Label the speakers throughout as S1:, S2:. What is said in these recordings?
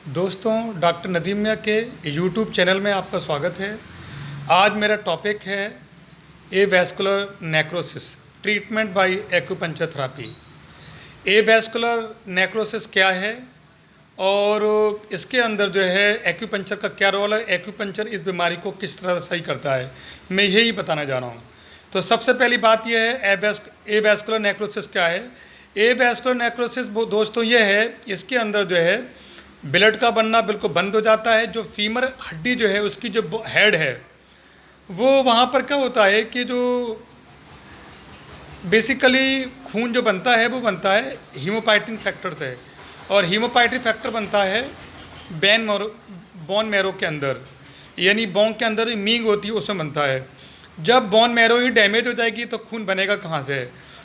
S1: दोस्तों, डॉक्टर नदीम मियाँ के यूट्यूब चैनल में आपका स्वागत है। आज मेरा टॉपिक है avascular necrosis treatment bye acupuncture therapy. Avascular necrosis क्या है और इसके अंदर जो है एक्यूपंक्चर का क्या रोल है, एक्यूपंक्चर इस बीमारी को किस तरह सही करता है, मैं यही बताना जा रहा हूँ। तो सबसे पहली बात यह है एवैस्कुलर नेक्रोसिस क्या है। एवैस्कुलर नेक्रोसिस दोस्तों ये है, इसके अंदर जो है ब्लड का बनना बिल्कुल बंद हो जाता है। जो फीमर हड्डी जो है उसकी जो हेड है वो वहाँ पर क्या होता है कि जो बेसिकली खून जो बनता है वो बनता है हीमोपाइटिन फैक्टर से, और हीमोपाइटिन फैक्टर बनता है बोन मैरो के अंदर, यानी बोन के अंदर मींग होती है उसमें बनता है। जब बोन मैरो ही डैमेज हो जाएगी तो खून बनेगा कहाँ से।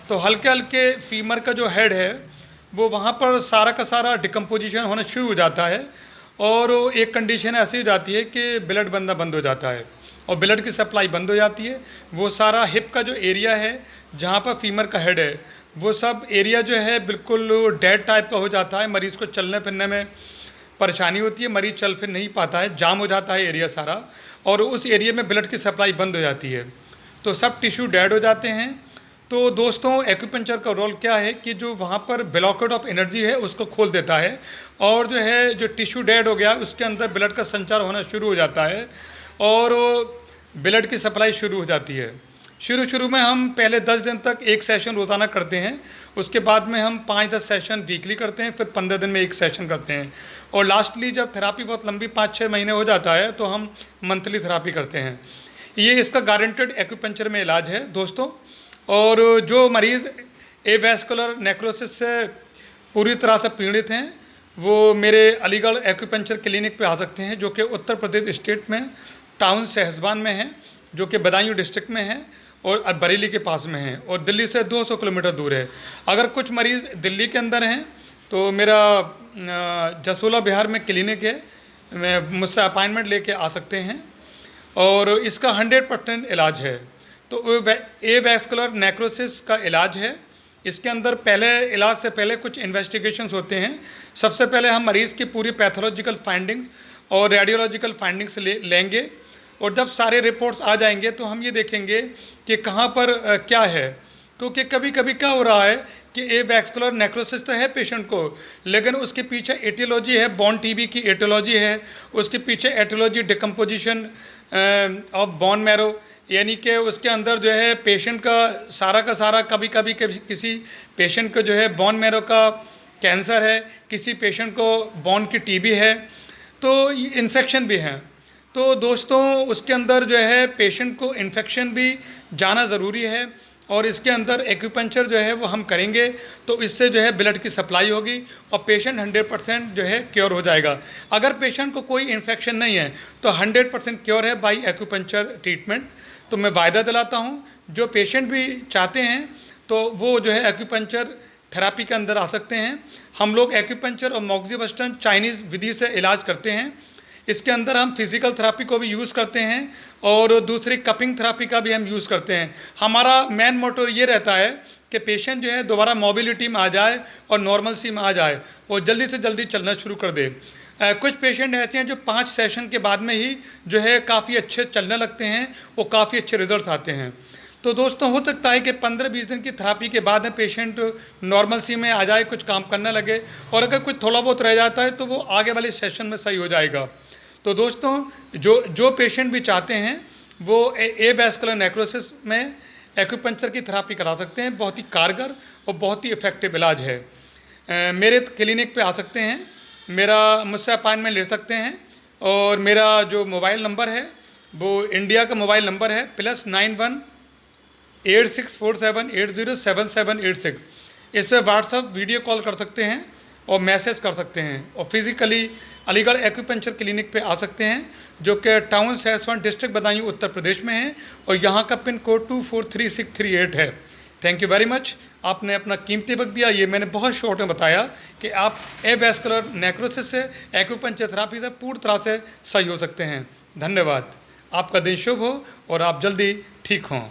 S1: तो हल्के हल्के फीमर का जो हेड है वो वहाँ पर सारा का सारा डिकम्पोजिशन होना शुरू हो जाता है, और एक कंडीशन ऐसी हो जाती है कि ब्लड बनना बंद हो जाता है और ब्लड की सप्लाई बंद हो जाती है। वो सारा हिप का जो एरिया है जहाँ पर फीमर का हेड है वो सब एरिया जो है बिल्कुल डेड टाइप का हो जाता है। मरीज़ को चलने फिरने में परेशानी होती है, मरीज़ चल फिर नहीं पाता है, जाम हो जाता है एरिया सारा, और उस एरिया में ब्लड की सप्लाई बंद हो जाती है, तो सब टिश्यू डेड हो जाते हैं। तो दोस्तों, एक्यूपंक्चर का रोल क्या है कि जो वहाँ पर ब्लॉकेट ऑफ एनर्जी है उसको खोल देता है, और जो है जो टिश्यू डेड हो गया उसके अंदर ब्लड का संचार होना शुरू हो जाता है और ब्लड की सप्लाई शुरू हो जाती है। शुरू में हम पहले 10 दिन तक एक सेशन रोज़ाना करते हैं, उसके बाद में हम 5-10 सेशन वीकली करते हैं, फिर 15 दिन में एक सेशन करते हैं, और लास्टली जब थेरापी बहुत लंबी 5-6 महीने हो जाता है तो हम मंथली थेरापी करते हैं। ये इसका गारंटेड एक्यूपंक्चर में इलाज है दोस्तों। और जो मरीज़ एवैस्कुलर नेक्रोसिस से पूरी तरह से पीड़ित हैं वो मेरे अलीगढ़ एक्यूपंक्चर क्लिनिक पे आ सकते हैं, जो कि उत्तर प्रदेश स्टेट में टाउन सहसबान में है, जो कि बदायूं डिस्ट्रिक्ट में है और बरेली के पास में है, और दिल्ली से 200 किलोमीटर दूर है। अगर कुछ मरीज़ दिल्ली के अंदर हैं तो मेरा जसोला बिहार में क्लिनिक है, मुझसे अपॉइंटमेंट लेके आ सकते हैं, और इसका 100% इलाज है। तो एवैस्कुलर नेक्रोसिस का इलाज है। इसके अंदर पहले इलाज से पहले कुछ इन्वेस्टिगेशंस होते हैं। सबसे पहले हम मरीज़ की पूरी पैथोलॉजिकल फाइंडिंग्स और रेडियोलॉजिकल फाइंडिंग्स लेंगे, और जब सारे रिपोर्ट्स आ जाएंगे तो हम ये देखेंगे कि कहाँ पर क्या है। क्योंकि कभी कभी क्या हो रहा है कि एवैस्कुलर नेक्रोसिस तो है पेशेंट को, लेकिन उसके पीछे एटियोलॉजी है, बोन टीबी की एटियोलॉजी है, उसके पीछे aetiology decomposition of bone marrow, यानी कि उसके अंदर जो है पेशेंट का सारा कभी कभी किसी पेशेंट को जो है बोन मैरो का कैंसर है, किसी पेशेंट को बोन की टीबी है, तो इन्फेक्शन भी हैं। तो दोस्तों, उसके अंदर जो है पेशेंट को इन्फेक्शन भी जाना ज़रूरी है, और इसके अंदर एक्यूपंक्चर जो है वो हम करेंगे तो इससे जो है ब्लड की सप्लाई होगी और पेशेंट 100% जो है क्योर हो जाएगा। अगर पेशेंट को कोई इन्फेक्शन नहीं है तो 100% क्योर है बाई एक्यूपंक्चर ट्रीटमेंट। तो मैं वायदा दिलाता हूँ, जो पेशेंट भी चाहते हैं तो वो जो है एक्यूपंक्चर थेरापी के अंदर आ सकते हैं। हम लोग एक्यूपंक्चर और मोक्सीबस्टन चाइनीज़ विधि से इलाज करते हैं। इसके अंदर हम फिज़िकल थेरापी को भी यूज़ करते हैं और दूसरी कपिंग थेरापी का भी हम यूज़ करते हैं। हमारा मेन मोटो ये रहता है कि पेशेंट जो है दोबारा मोबिलिटी में आ जाए और नॉर्मलसी में आ जाए और जल्दी से जल्दी चलना शुरू कर दे। कुछ पेशेंट ऐसे हैं जो 5 सेशन के बाद में ही जो है काफ़ी अच्छे चलने लगते हैं और काफ़ी अच्छे रिजल्ट आते हैं। तो दोस्तों, हो सकता है कि 15-20 दिन की थेरापी के बाद में पेशेंट नॉर्मलसी में आ जाए, कुछ काम करने लगे, और अगर कुछ थोड़ा बहुत रह जाता है तो वो आगे वाले सेशन में सही हो जाएगा। तो दोस्तों, जो पेशेंट भी चाहते हैं वो एवैस्कुलर नेक्रोसिस में एक्यूपंक्चर की थेरापी करा सकते हैं। बहुत ही कारगर और बहुत ही इफ़ेक्टिव इलाज है। मेरे क्लिनिक पे आ सकते हैं, मुझसे अपॉइंटमेंट ले सकते हैं, और मेरा जो मोबाइल नंबर है वो इंडिया का मोबाइल नंबर है +91 8647 807786। इस पर व्हाट्सअप वीडियो कॉल कर सकते हैं और मैसेज कर सकते हैं, और फिज़िकली अलीगढ़ एक्यूपंक्चर क्लिनिक पे आ सकते हैं, जो कि टाउन सहसवान डिस्ट्रिक्ट बदायूं उत्तर प्रदेश में है, और यहाँ का पिन कोड 243638 है। थैंक यू वेरी मच, आपने अपना कीमती वक्त दिया। ये मैंने बहुत शॉर्ट में बताया कि आप एवैस्कुलर नेक्रोसिस से एक्यूपंक्चर थेरापी से पूरी तरह से सही हो सकते हैं। धन्यवाद। आपका दिन शुभ हो और आप जल्दी ठीक हों।